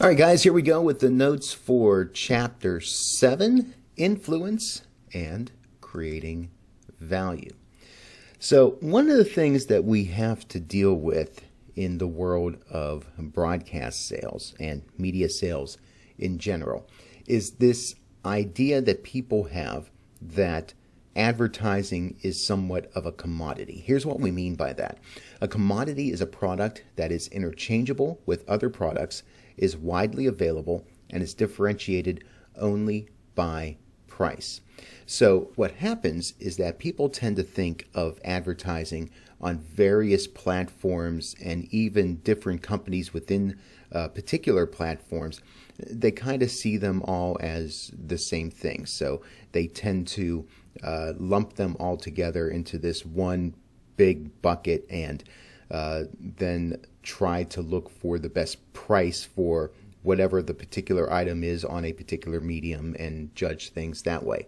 All right, guys, here we go with the notes for Chapter 7, Influence and Creating Value. So one of the things that we have to deal with in the world of broadcast sales and media sales in general is this idea that people have that advertising is somewhat of a commodity. Here's what we mean by that. A commodity is a product that is interchangeable with other products, is widely available, and is differentiated only by price. So what happens is that people tend to think of advertising on various platforms and even different companies within particular platforms. They kind of see them all as the same thing. So they tend to lump them all together into this one big bucket and then try to look for the best price for whatever the particular item is on a particular medium and judge things that way.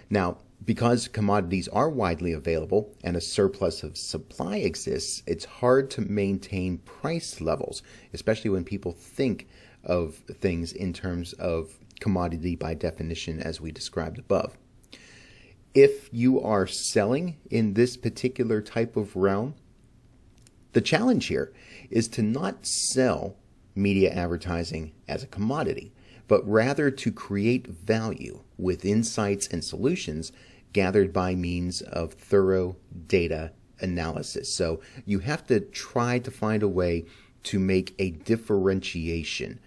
Now, because commodities are widely available and a surplus of supply exists, it's hard to maintain price levels, especially when people think of things in terms of commodity by definition as we described above. If you are selling in this particular type of realm, the challenge here is to not sell media advertising as a commodity, but rather to create value with insights and solutions gathered by means of thorough data analysis. So you have to try to find a way to make a differentiation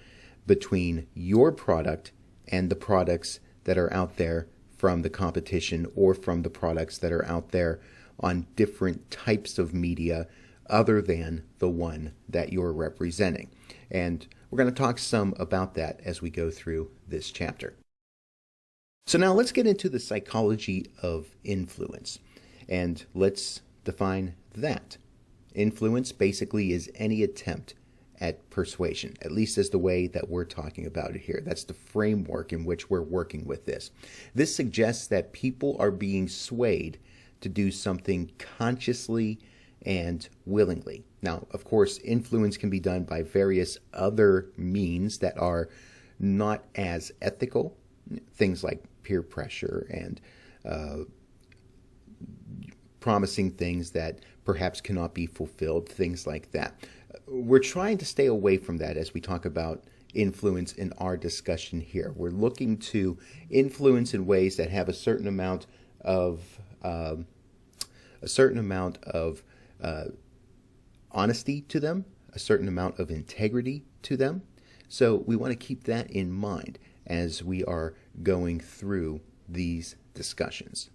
between your product and the products that are out there from the competition or from the products that are out there on different types of media other than the one that you're representing. And we're going to talk some about that as we go through this chapter. So now let's get into the psychology of influence, and let's define that. Influence basically is any attempt at persuasion, at least as the way that we're talking about it here. That's the framework in which we're working with this. This suggests that people are being swayed to do something consciously and willingly. Now, of course, influence can be done by various other means that are not as ethical, things like peer pressure and promising things that perhaps cannot be fulfilled, things like that. We're trying to stay away from that as we talk about influence in our discussion here. We're looking to influence in ways that have a certain amount of honesty to them, a certain amount of integrity to them. So we want to keep that in mind as we are going through these discussions.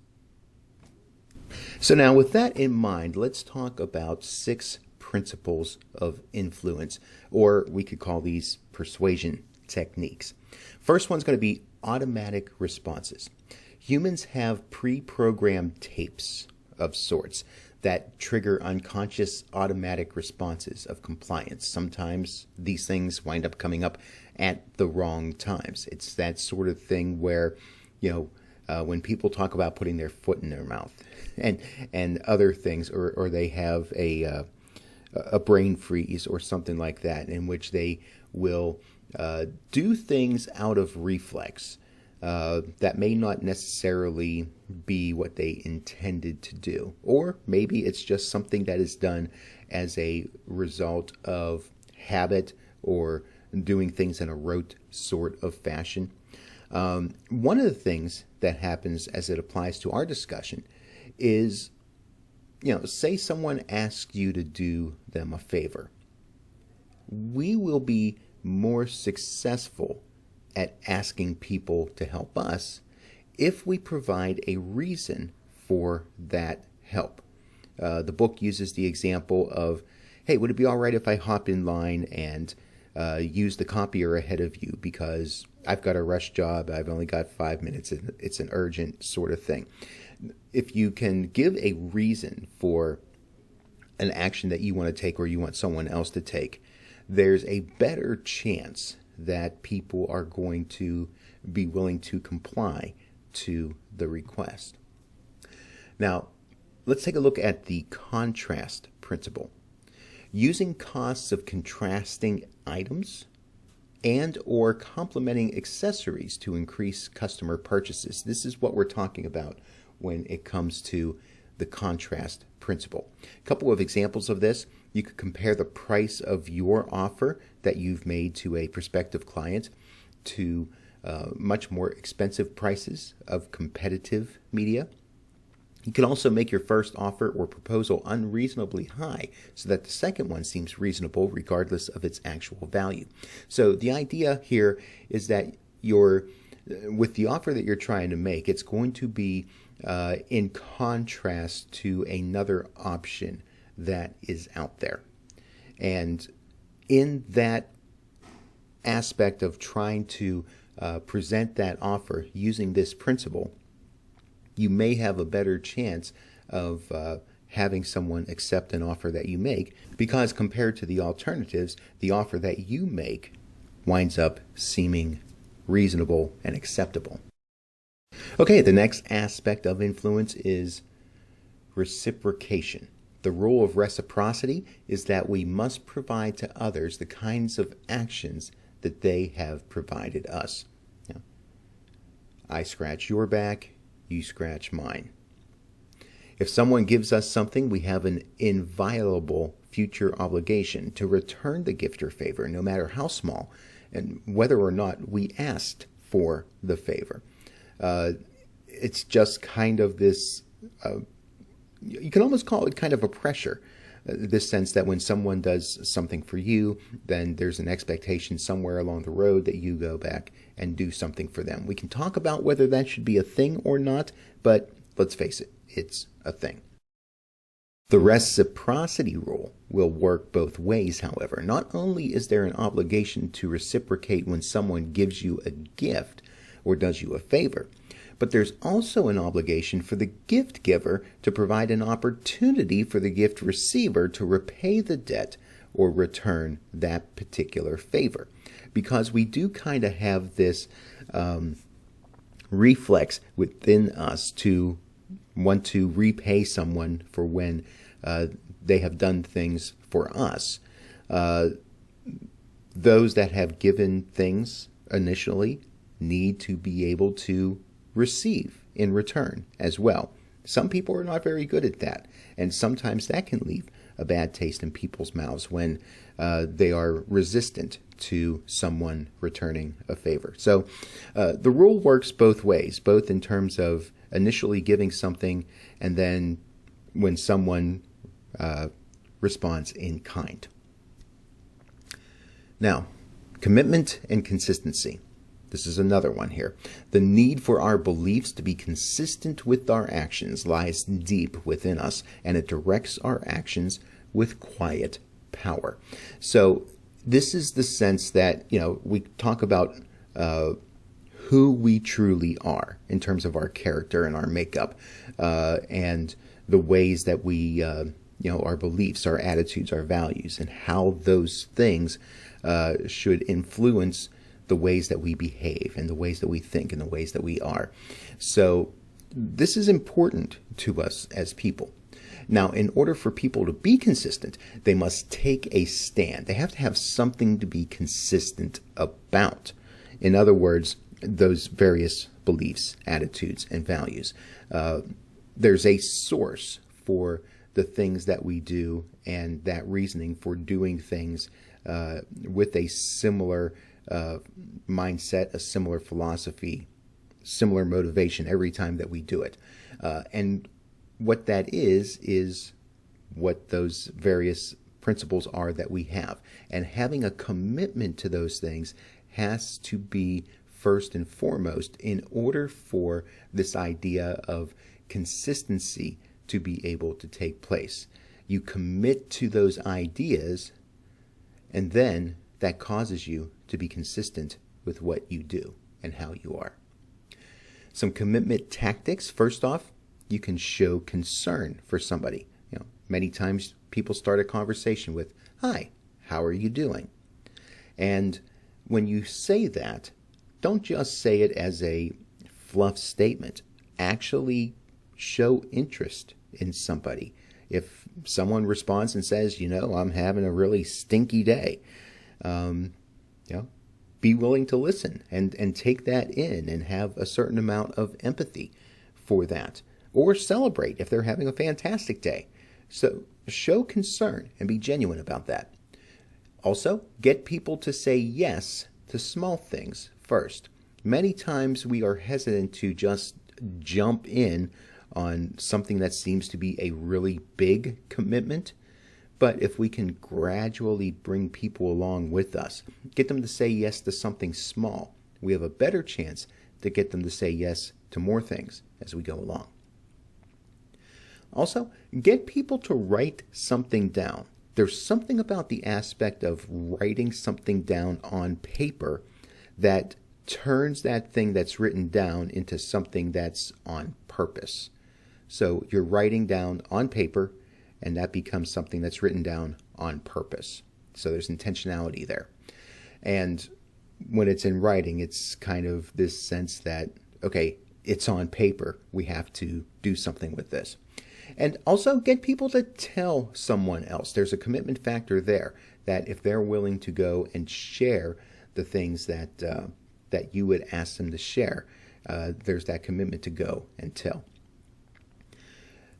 So now with that in mind, let's talk about 6 principles of influence, or we could call these persuasion techniques. First one's going to be automatic responses. Humans have pre-programmed tapes of sorts that trigger unconscious automatic responses of compliance. Sometimes these things wind up coming up at the wrong times. It's that sort of thing where, when people talk about putting their foot in their mouth and other things, or they have a brain freeze or something like that, in which they will do things out of reflex that may not necessarily be what they intended to do. Or maybe it's just something that is done as a result of habit or doing things in a rote sort of fashion. One of the things that happens as it applies to our discussion is, say someone asks you to do them a favor. We will be more successful at asking people to help us if we provide a reason for that help. The book uses the example of, hey, would it be all right if I hop in line and use the copier ahead of you because I've got a rush job, I've only got 5 minutes, it's an urgent sort of thing. If you can give a reason for an action that you want to take or you want someone else to take, there's a better chance that people are going to be willing to comply to the request. Now, let's take a look at the contrast principle. Using costs of contrasting items and or complementing accessories to increase customer purchases. This is what we're talking about when it comes to the contrast principle. A couple of examples of this: you could compare the price of your offer that you've made to a prospective client to much more expensive prices of competitive media. You can also make your first offer or proposal unreasonably high so that the second one seems reasonable regardless of its actual value. So the idea here is that with the offer that you're trying to make, it's going to be in contrast to another option that is out there. And in that aspect of trying to present that offer using this principle, you may have a better chance of having someone accept an offer that you make, because compared to the alternatives, the offer that you make winds up seeming reasonable and acceptable. Okay, the next aspect of influence is reciprocation. The rule of reciprocity is that we must provide to others the kinds of actions that they have provided us. I scratch your back, you scratch mine. If someone gives us something, we have an inviolable future obligation to return the gift or favor, no matter how small, and whether or not we asked for the favor. It's just kind of this, you can almost call it kind of a pressure. This sense that when someone does something for you, then there's an expectation somewhere along the road that you go back and do something for them. We can talk about whether that should be a thing or not, but let's face it, it's a thing. The reciprocity rule will work both ways, however. Not only is there an obligation to reciprocate when someone gives you a gift or does you a favor, but there's also an obligation for the gift giver to provide an opportunity for the gift receiver to repay the debt or return that particular favor. Because we do kind of have this reflex within us to want to repay someone for when they have done things for us. Those that have given things initially need to be able to receive in return as well. Some people are not very good at that, and sometimes that can leave a bad taste in people's mouths when they are resistant to someone returning a favor. So the rule works both ways, both in terms of initially giving something and then when someone responds in kind. Now, commitment and consistency. This is another one here. The need for our beliefs to be consistent with our actions lies deep within us, and it directs our actions with quiet power. So this is the sense that, we talk about who we truly are in terms of our character and our makeup, and the ways that we, our beliefs, our attitudes, our values, and how those things should influence the ways that we behave and the ways that we think and the ways that we are. So this is important to us as people. Now, in order for people to be consistent, they must take a stand. They have to have something to be consistent about. In other words, those various beliefs, attitudes, and values. There's a source for the things that we do and that reasoning for doing things with a similar mindset, a similar philosophy, similar motivation every time that we do it. And what that is what those various principles are that we have. And having a commitment to those things has to be first and foremost in order for this idea of consistency to be able to take place. You commit to those ideas, and then that causes you to be consistent with what you do and how you are. Some commitment tactics. First off, you can show concern for somebody. Many times people start a conversation with, "Hi, how are you doing?" And when you say that, don't just say it as a fluff statement. Actually show interest in somebody. If someone responds and says, "I'm having a really stinky day," be willing to listen and take that in and have a certain amount of empathy for that. Or celebrate if they're having a fantastic day. So show concern and be genuine about that. Also, get people to say yes to small things first. Many times we are hesitant to just jump in on something that seems to be a really big commitment. But if we can gradually bring people along with us, get them to say yes to something small, we have a better chance to get them to say yes to more things as we go along. Also, get people to write something down. There's something about the aspect of writing something down on paper that turns that thing that's written down into something that's on purpose. So you're writing down on paper, and that becomes something that's written down on purpose. So there's intentionality there. And when it's in writing, it's kind of this sense that, okay, it's on paper. We have to do something with this. And also get people to tell someone else. There's a commitment factor there, that if they're willing to go and share the things that you would ask them to share, there's that commitment to go and tell.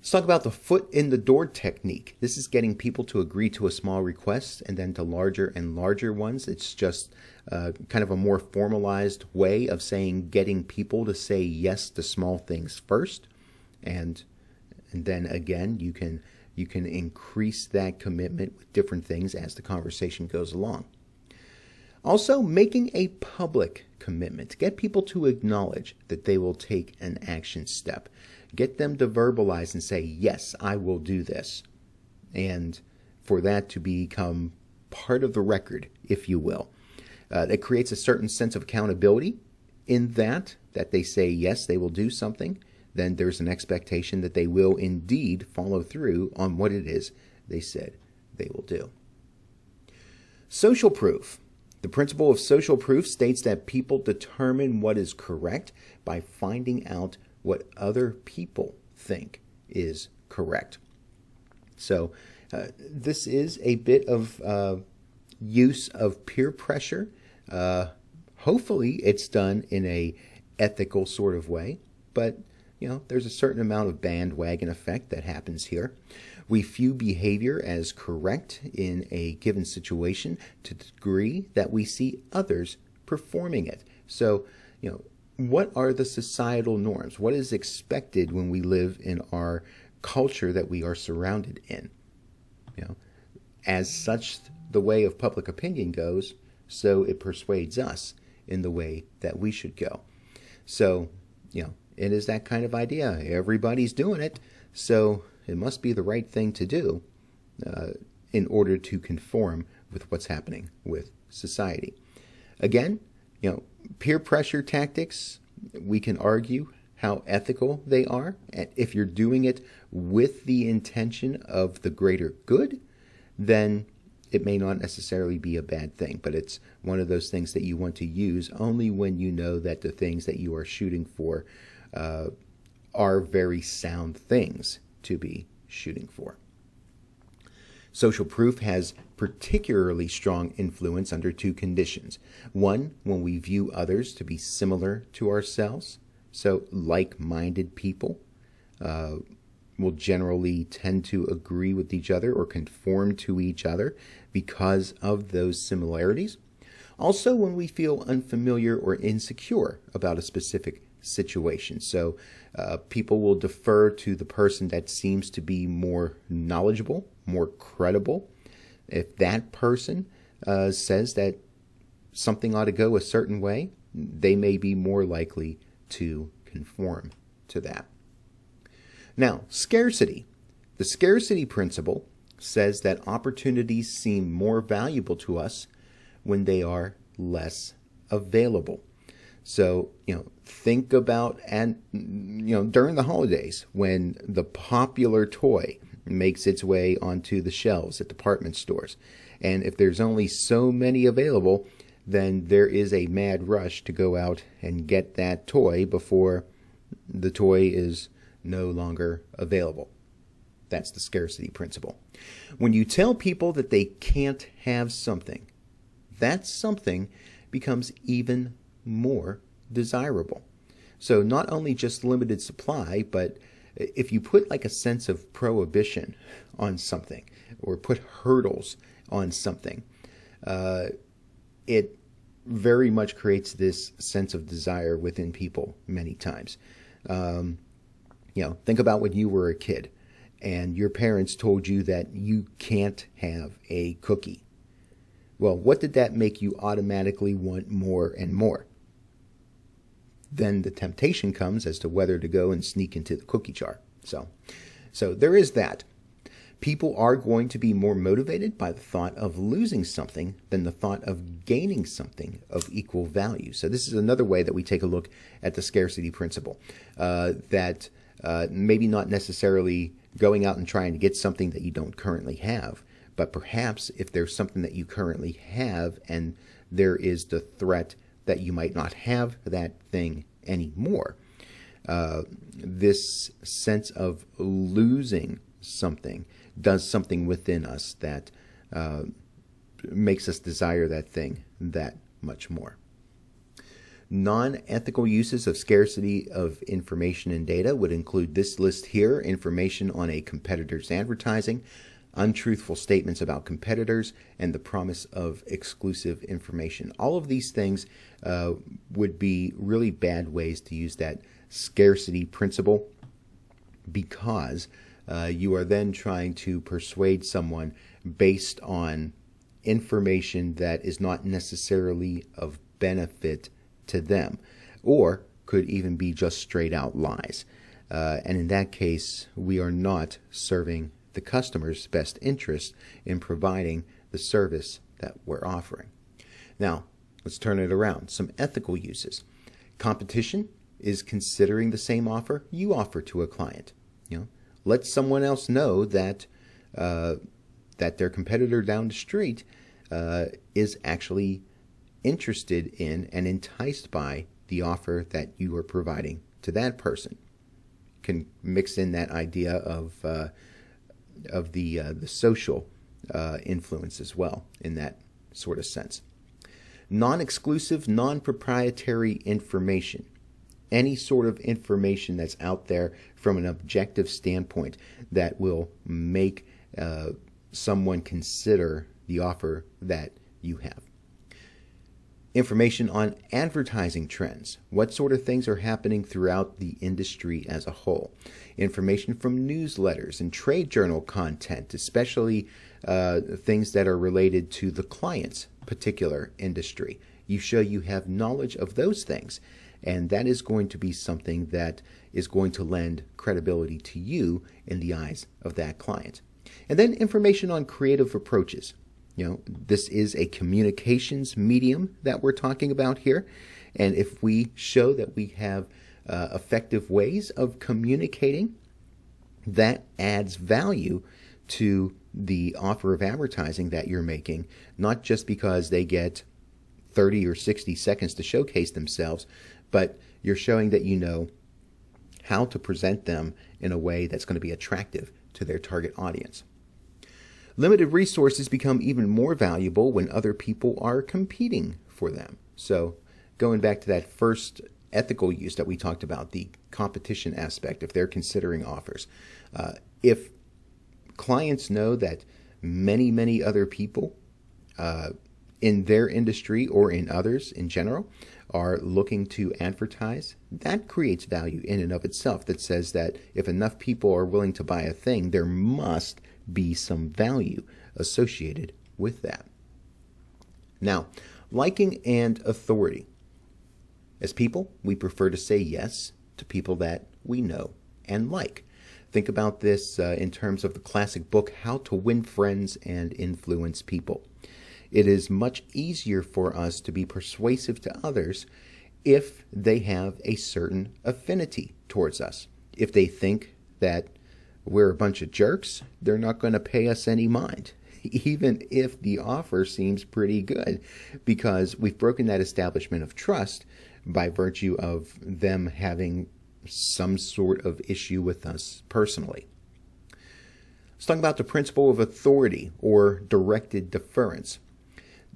Let's talk about the foot in the door technique. This is getting people to agree to a small request and then to larger and larger ones. It's just kind of a more formalized way of saying getting people to say yes to small things first. And then again, you can increase that commitment with different things as the conversation goes along. Also, making a public commitment. Get people to acknowledge that they will take an action step. Get them to verbalize and say, yes, I will do this. And for that to become part of the record, if you will. That creates a certain sense of accountability in that they say, yes, they will do something. Then there's an expectation that they will indeed follow through on what it is they said they will do. Social proof. The principle of social proof states that people determine what is correct by finding out what other people think is correct. So this is a bit of use of peer pressure. Hopefully it's done in a ethical sort of way, but there's a certain amount of bandwagon effect that happens here. We view behavior as correct in a given situation to the degree that we see others performing it. So, what are the societal norms? What is expected when we live in our culture that we are surrounded in? As such, the way of public opinion goes, so it persuades us in the way that we should go. So, it is that kind of idea. Everybody's doing it, so it must be the right thing to do in order to conform with what's happening with society. Again, peer pressure tactics, we can argue how ethical they are. And if you're doing it with the intention of the greater good, then it may not necessarily be a bad thing. But it's one of those things that you want to use only when you know that the things that you are shooting for are very sound things to be shooting for. Social proof has particularly strong influence under two conditions. One, when we view others to be similar to ourselves. So like-minded people will generally tend to agree with each other or conform to each other because of those similarities. Also, when we feel unfamiliar or insecure about a specific situation. So people will defer to the person that seems to be more knowledgeable, more credible. If that person says that something ought to go a certain way, they may be more likely to conform to that. Now, scarcity. The scarcity principle says that opportunities seem more valuable to us when they are less available. So, think about, and during the holidays when the popular toy makes its way onto the shelves at department stores. And if there's only so many available, then there is a mad rush to go out and get that toy before the toy is no longer available. That's the scarcity principle. When you tell people that they can't have something, that something becomes even more desirable. So not only just limited supply, but if you put like a sense of prohibition on something or put hurdles on something, it very much creates this sense of desire within people many times. Think about when you were a kid and your parents told you that you can't have a cookie. Well, what did that make you automatically want more and more? Then the temptation comes as to whether to go and sneak into the cookie jar. So there is that. People are going to be more motivated by the thought of losing something than the thought of gaining something of equal value. So this is another way that we take a look at the scarcity principle, that maybe not necessarily going out and trying to get something that you don't currently have, but perhaps if there's something that you currently have and there is the threat that you might not have that thing anymore, this sense of losing something does something within us that makes us desire that thing that much more. Non-ethical uses of scarcity of information and data would include this list here: information on a competitor's advertising, untruthful statements about competitors, and the promise of exclusive information. All of these things would be really bad ways to use that scarcity principle, because you are then trying to persuade someone based on information that is not necessarily of benefit to them, or could even be just straight out lies. And in that case, we are not serving the customer's best interest in providing the service that we're offering. Now, let's turn it around. Some ethical uses. Competition is considering the same offer you offer to a client. Let someone else know that that their competitor down the street is actually interested in and enticed by the offer that you are providing to that person. Can mix in that idea of the social influence as well in that sort of sense. Non-exclusive, non-proprietary information. Any sort of information that's out there from an objective standpoint that will make someone consider the offer that you have. Information on advertising trends. What sort of things are happening throughout the industry as a whole. Information from newsletters and trade journal content, especially things that are related to the client's particular industry. You show you have knowledge of those things, and that is going to be something that is going to lend credibility to you in the eyes of that client. And then information on creative approaches. This is a communications medium that we're talking about here. And if we show that we have effective ways of communicating, that adds value to the offer of advertising that you're making, not just because they get 30 or 60 seconds to showcase themselves, but you're showing that you know how to present them in a way that's going to be attractive to their target audience. Limited resources become even more valuable when other people are competing for them. So going back to that first ethical use that we talked about, the competition aspect, if they're considering offers. If clients know that many, many other people in their industry or in others in general are looking to advertise, that creates value in and of itself, that says that if enough people are willing to buy a thing, there must be some value associated with that. Now, liking and authority. As people, we prefer to say yes to people that we know and like. Think about this in terms of the classic book, How to Win Friends and Influence People. It is much easier for us to be persuasive to others if they have a certain affinity towards us. If they think that we're a bunch of jerks, they're not going to pay us any mind, even if the offer seems pretty good, because we've broken that establishment of trust by virtue of them having some sort of issue with us personally. Let's talk about the principle of authority or directed deference.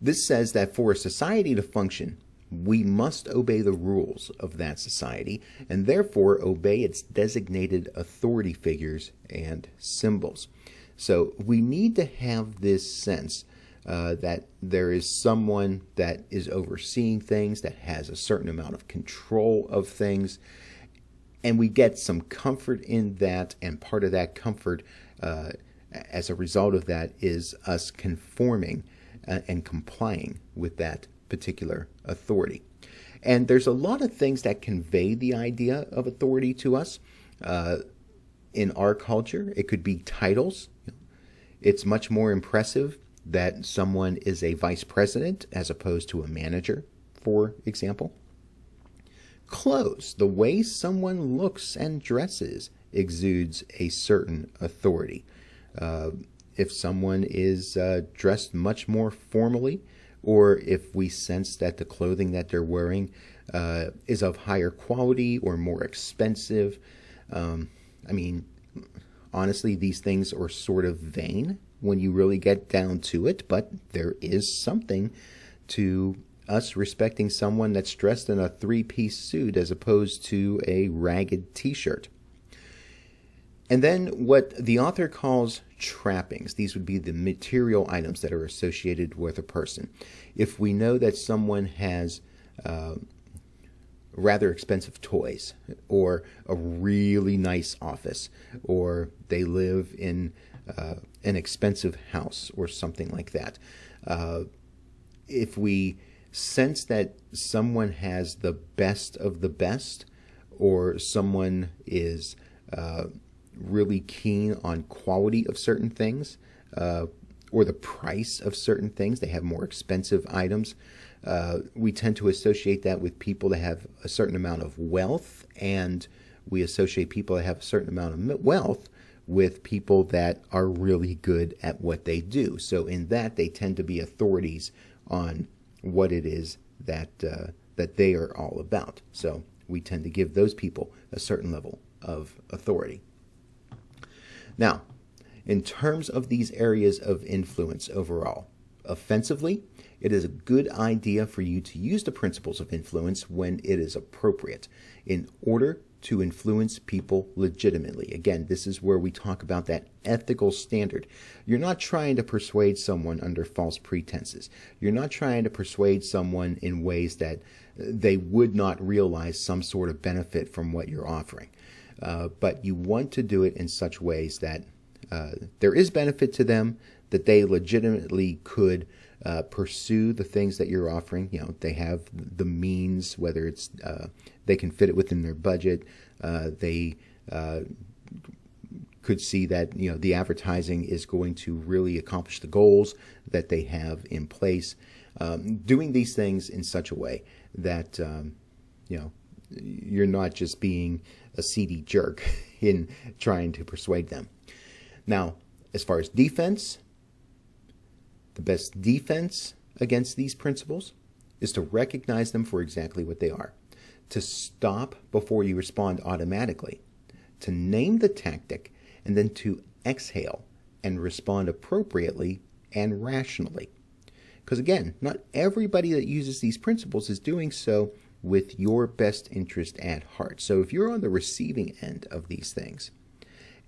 This says that for a society to function, we must obey the rules of that society and therefore obey its designated authority figures and symbols. So we need to have this sense that there is someone that is overseeing things, that has a certain amount of control of things, and we get some comfort in that, and part of that comfort as a result of that is us conforming and complying with that particular authority. And there's a lot of things that convey the idea of authority to us. In our culture, it could be titles. It's much more impressive that someone is a vice president as opposed to a manager, for example. Clothes, the way someone looks and dresses, exudes a certain authority. If someone is dressed much more formally, or if we sense that the clothing that they're wearing is of higher quality or more expensive. Honestly, these things are sort of vain when you really get down to it, but there is something to us respecting someone that's dressed in a three-piece suit as opposed to a ragged t-shirt. And then what the author calls trappings. These would be the material items that are associated with a person. If we know that someone has rather expensive toys, or a really nice office, or they live in an expensive house, or something like that. If we sense that someone has the best of the best, or someone is really keen on quality of certain things, or the price of certain things, they have more expensive items, we tend to associate that with people that have a certain amount of wealth, and we associate people that have a certain amount of wealth with people that are really good at what they do. So in that, they tend to be authorities on what it is that they are all about. So we tend to give those people a certain level of authority. Now, in terms of these areas of influence overall, offensively, it is a good idea for you to use the principles of influence when it is appropriate in order to influence people legitimately. Again, this is where we talk about that ethical standard. You're not trying to persuade someone under false pretenses. You're not trying to persuade someone in ways that they would not realize some sort of benefit from what you're offering. But you want to do it in such ways that there is benefit to them, that they legitimately could pursue the things that you're offering. They have the means, whether it's they can fit it within their budget. They could see that the advertising is going to really accomplish the goals that they have in place. Doing these things in such a way that you're not just being a seedy jerk in trying to persuade them. Now, as far as defense, the best defense against these principles is to recognize them for exactly what they are, to stop before you respond automatically, to name the tactic, and then to exhale and respond appropriately and rationally. Because again, not everybody that uses these principles is doing so with your best interest at heart. So if you're on the receiving end of these things,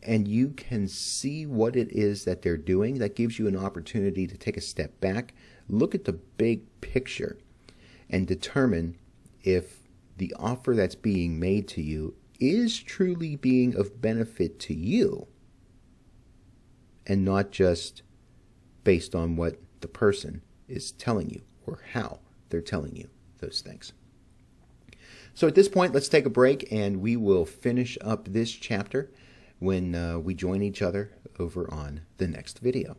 and you can see what it is that they're doing, that gives you an opportunity to take a step back, look at the big picture, and determine if the offer that's being made to you is truly being of benefit to you, and not just based on what the person is telling you or how they're telling you those things. So at this point, let's take a break, and we will finish up this chapter when we join each other over on the next video.